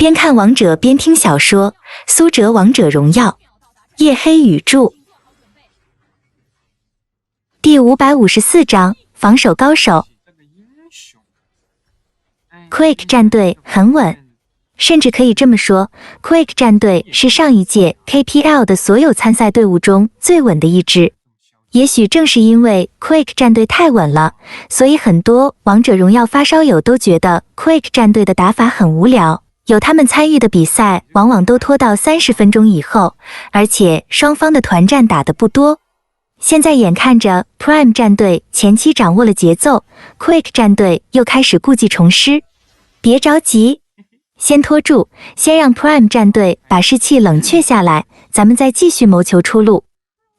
边看王者边听小说，苏哲王者荣耀，夜黑雨著。第554章，防守高手。Quake 战队很稳，甚至可以这么说 ，Quake 战队是上一届 KPL 的所有参赛队伍中最稳的一支。也许正是因为 Quake 战队太稳了，所以很多王者荣耀发烧友都觉得 Quake 战队的打法很无聊，有他们参与的比赛往往都拖到30分钟以后，而且双方的团战打得不多。现在眼看着 Prime 战队前期掌握了节奏， Quake 战队又开始故技重施。别着急，先拖住，先让 Prime 战队把士气冷却下来，咱们再继续谋求出路。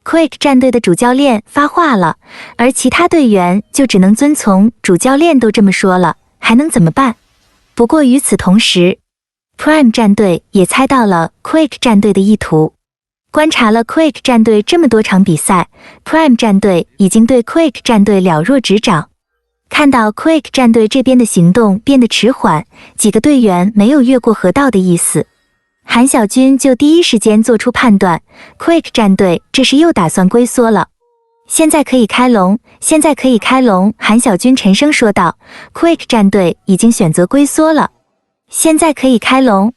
Quake 战队的主教练发话了，而其他队员就只能遵从主教练都这么说了，还能怎么办？不过与此同时， Prime 战队也猜到了 Quake 战队的意图。观察了 Quake 战队这么多场比赛， Prime 战队已经对 Quake 战队了若指掌。看到 Quake 战队这边的行动变得迟缓，几个队员没有越过河道的意思，韩小军就第一时间做出判断， Quake 战队这是又打算龟缩了。现在可以开龙，现在可以开龙，韩小军沉声说道， Quake 战队已经选择龟缩了，现在可以开龙。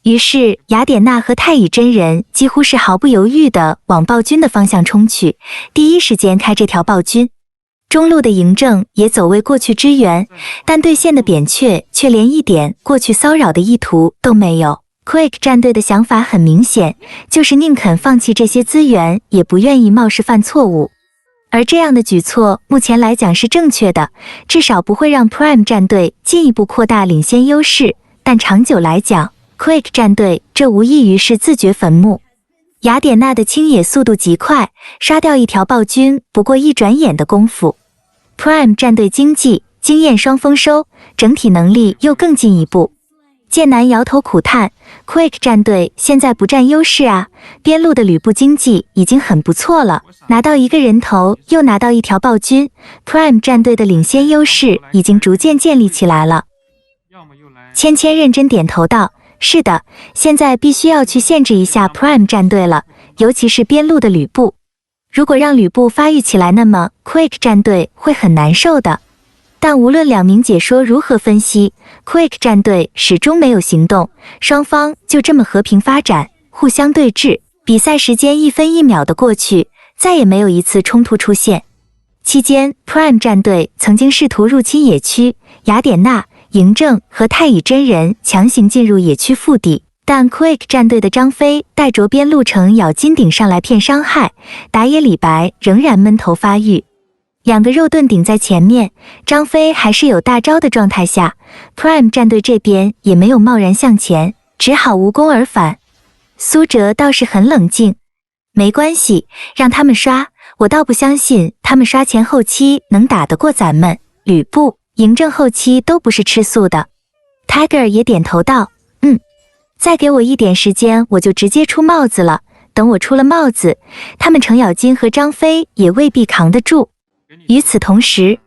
于是雅典娜和太乙真人几乎是毫不犹豫地往暴君的方向冲去，第一时间开这条暴君。中路的嬴政也走位过去支援，但对线的扁鹊却连一点过去骚扰的意图都没有。Quake 战队的想法很明显，就是宁肯放弃这些资源，也不愿意冒失犯错误。而这样的举措目前来讲是正确的，至少不会让 Prime 战队进一步扩大领先优势，但长久来讲， Quake 战队这无异于是自掘坟墓。雅典娜的清野速度极快，杀掉一条暴君不过一转眼的功夫。Prime 战队经验双丰收，整体能力又更进一步。剑南摇头苦叹， Quake 战队现在不占优势啊，边路的吕布经济已经很不错了，拿到一个人头又拿到一条暴君， Prime 战队的领先优势已经逐渐建立起来了。芊芊认真点头道，是的，现在必须要去限制一下 Prime 战队了，尤其是边路的吕布。如果让吕布发育起来，那么 Quake 战队会很难受的。但无论两名解说如何分析， Quake 战队始终没有行动，双方就这么和平发展，互相对峙，比赛时间1分1秒的过去，再也没有一次冲突出现。期间 Prime 战队曾经试图入侵野区，雅典娜、嬴政和太乙真人强行进入野区腹地，但 Quake 战队的张飞带着边路程咬金顶上来骗伤害，打野李白仍然闷头发育。两个肉盾顶在前面，张飞还是有大招的状态下， Prime 战队这边也没有贸然向前，只好无功而返。苏哲倒是很冷静，没关系，让他们刷，我倒不相信他们刷前后期能打得过咱们。吕布、嬴政后期都不是吃素的。 Tiger 也点头道，再给我一点时间，我就直接出帽子了，等我出了帽子，他们程咬金和张飞也未必扛得住。与此同时，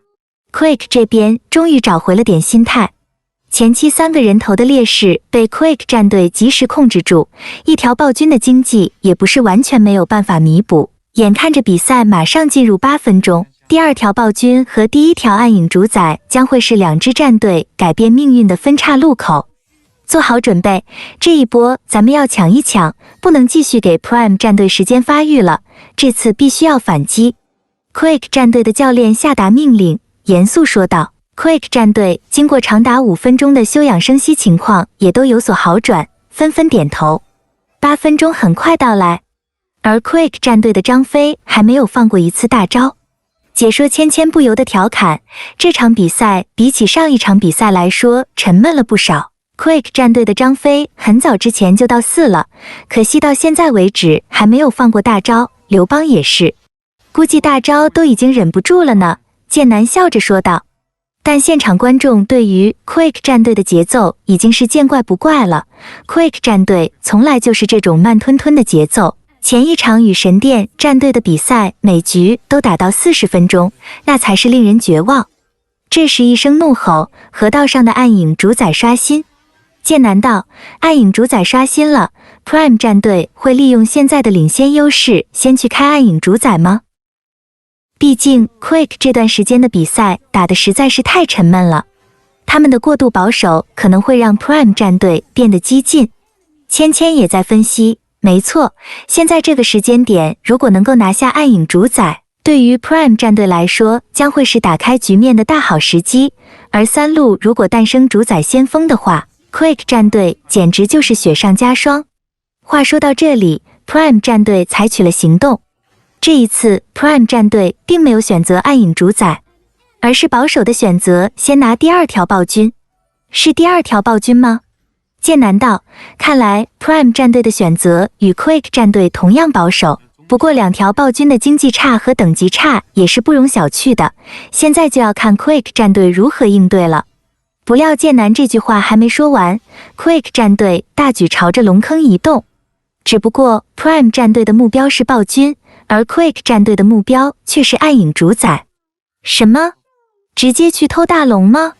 Quake 这边终于找回了点心态，前期3个人头的劣势被 Quake 战队及时控制住，一条暴君的经济也不是完全没有办法弥补。眼看着比赛马上进入8分钟，第2条暴君和第1条暗影主宰将会是2支战队改变命运的分岔路口。做好准备，这一波咱们要抢一抢，不能继续给 Prime 战队时间发育了，这次必须要反击。Quake 战队的教练下达命令，严肃说道。Quake 战队经过长达5分钟的休养生息情况也都有所好转，纷纷点头。8分钟很快到来，而 Quake 战队的张飞还没有放过一次大招。解说芊芊不由得调侃，这场比赛比起上一场比赛来说沉闷了不少。Quake 战队的张飞很早之前就到4了，可惜到现在为止还没有放过大招，刘邦也是，估计大招都已经忍不住了呢。剑南笑着说道。但现场观众对于 Quake 战队的节奏已经是见怪不怪了， Quake 战队从来就是这种慢吞吞的节奏，前一场与神殿战队的比赛每局都打到40分钟，那才是令人绝望。这时一声怒吼，河道上的暗影主宰刷新，剑南道，暗影主宰刷新了 ，Prime 战队会利用现在的领先优势，先去开暗影主宰吗？毕竟 Quick 这段时间的比赛打得实在是太沉闷了，他们的过度保守可能会让 Prime 战队变得激进。芊芊也在分析，没错，现在这个时间点，如果能够拿下暗影主宰，对于 Prime 战队来说将会是打开局面的大好时机。而三路如果诞生主宰先锋的话， Quick 战队简直就是雪上加霜。话说到这里 ，Prime 战队采取了行动。这一次 ，Prime 战队并没有选择暗影主宰，而是保守的选择先拿第二条暴君。是第二条暴君吗？剑南道，看来 Prime 战队的选择与 Quick 战队同样保守。不过两条暴君的经济差和等级差也是不容小觑的，现在就要看 Quick 战队如何应对了。不料剑南这句话还没说完 ，Quick 战队大举朝着龙坑移动。只不过 Prime 战队的目标是暴君，而 Quick 战队的目标却是暗影主宰。什么？直接去偷大龙吗？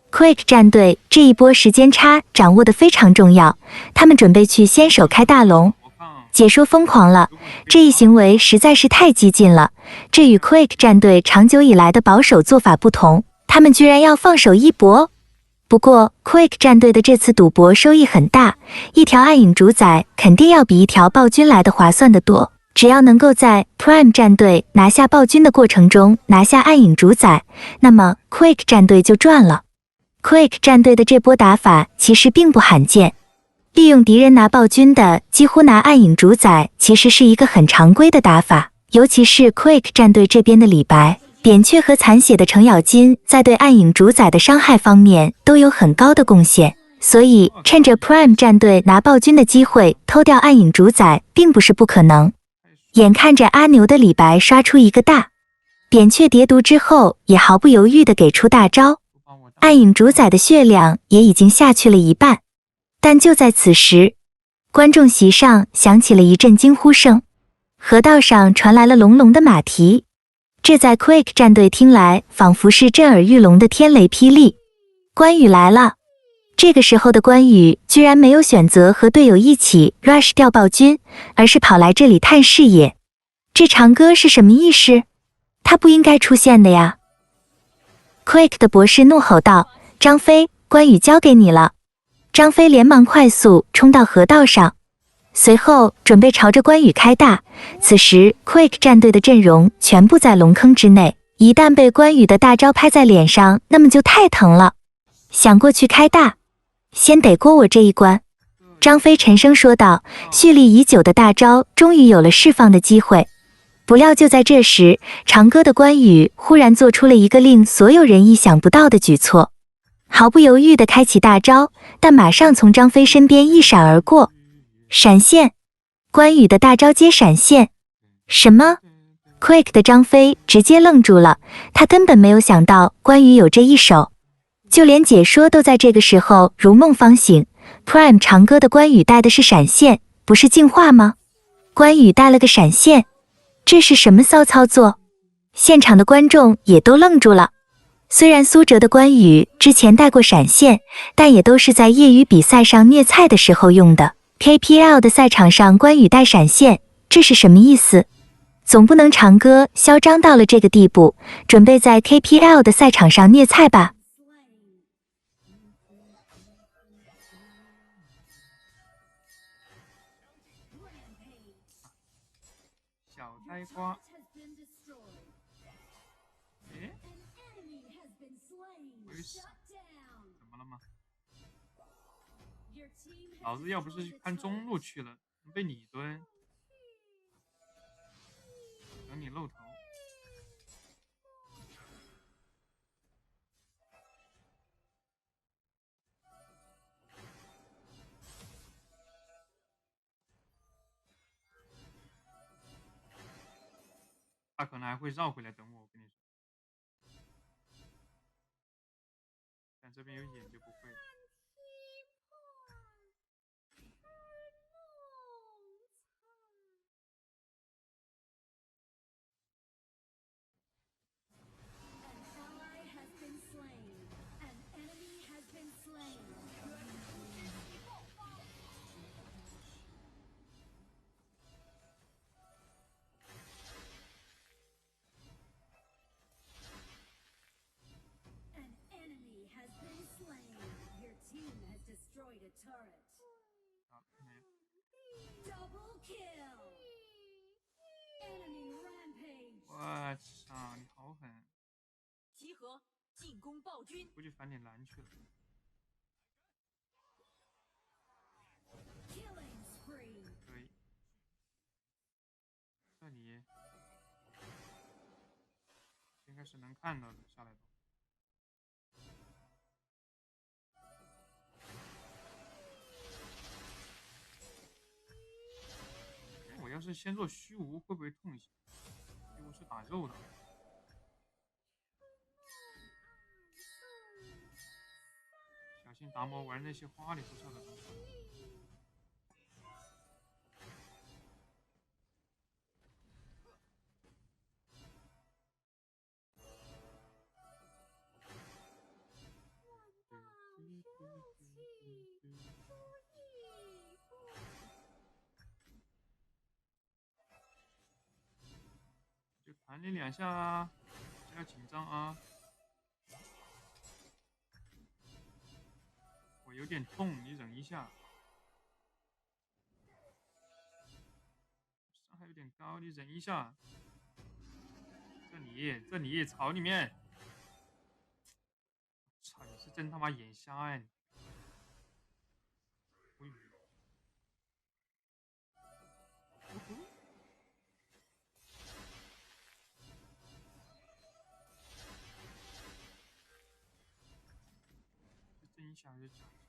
Quick 战队这一波时间差掌握得非常重要，他们准备去先手开大龙。解说疯狂了，这一行为实在是太激进了，这与 Quick 战队长久以来的保守做法不同，他们居然要放手一搏。不过 Quick 战队的这次赌博收益很大，一条暗影主宰肯定要比一条暴君来的划算得多。只要能够在 Prime 战队拿下暴君的过程中拿下暗影主宰，那么 Quick 战队就赚了。Quick 战队的这波打法其实并不罕见，利用敌人拿暴君的几乎拿暗影主宰，其实是一个很常规的打法。尤其是 Quick 战队这边的李白、扁鹊和残血的程咬金，在对暗影主宰的伤害方面都有很高的贡献，所以趁着 Prime 战队拿暴君的机会偷掉暗影主宰，并不是不可能。眼看着阿牛的李白刷出一个大，扁鹊叠毒之后也毫不犹豫地给出大招，暗影主宰的血量也已经下去了一半。但就在此时，观众席上响起了一阵惊呼声，河道上传来了隆隆的马蹄，这在 Quick 战队听来仿佛是震耳欲聋的天雷霹雳。关羽来了！这个时候的关羽居然没有选择和队友一起 rush 掉暴君，而是跑来这里探视野。这长歌是什么意思？他不应该出现的呀。 Quick 的博士怒吼道：张飞，关羽交给你了。张飞连忙快速冲到河道上，随后准备朝着关羽开大。此时 Quick 战队的阵容全部在龙坑之内，一旦被关羽的大招拍在脸上，那么就太疼了。想过去开大，先得过我这一关。张飞沉声说道，蓄力已久的大招终于有了释放的机会。不料就在这时，长歌的关羽忽然做出了一个令所有人意想不到的举措，毫不犹豫地开启大招，但马上从张飞身边一闪而过。闪现！关羽的大招接闪现！什么？ Quick 的张飞直接愣住了，他根本没有想到关羽有这一手。就连解说都在这个时候如梦方醒， Prime 长歌的关羽带的是闪现，不是净化吗？关羽带了个闪现，这是什么骚操作？现场的观众也都愣住了。虽然苏哲的关羽之前带过闪现，但也都是在业余比赛上虐菜的时候用的。KPL 的赛场上关羽带闪现，这是什么意思？总不能长歌嚣张到了这个地步，准备在 KPL 的赛场上虐菜吧？小呆瓜，诶，没事，怎么了吗？老子要不是看中路去了，被你蹲，等你露头。他可能还会绕回来等我，我跟你说。但这边有眼就不会。操，你好狠！集合，进攻暴君。估计反点蓝去了。可以，这里应该是能看到的，下来吧。我要是先做虚无，会不会痛一些？因为我是打肉的。小心达摩玩那些花里胡哨的东西。就弹你2下啊，不要紧张啊。我有点痛，你忍一下。伤害有点高，你忍一下。这里草里面。操，你是真他妈眼瞎哎！无语。这真一下就讲一下。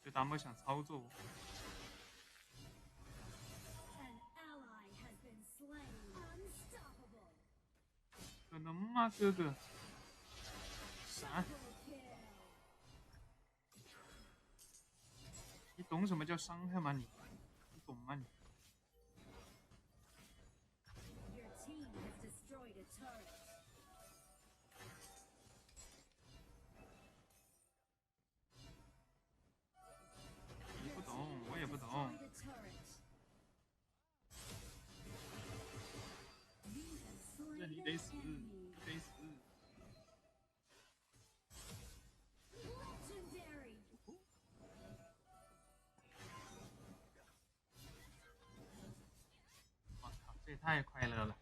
这达摩想操作我。可能吗，哥哥？闪！你懂什么叫伤害吗？你懂吗你？你不懂，我也不懂。这你得死，你得死。我操，这也太快乐了！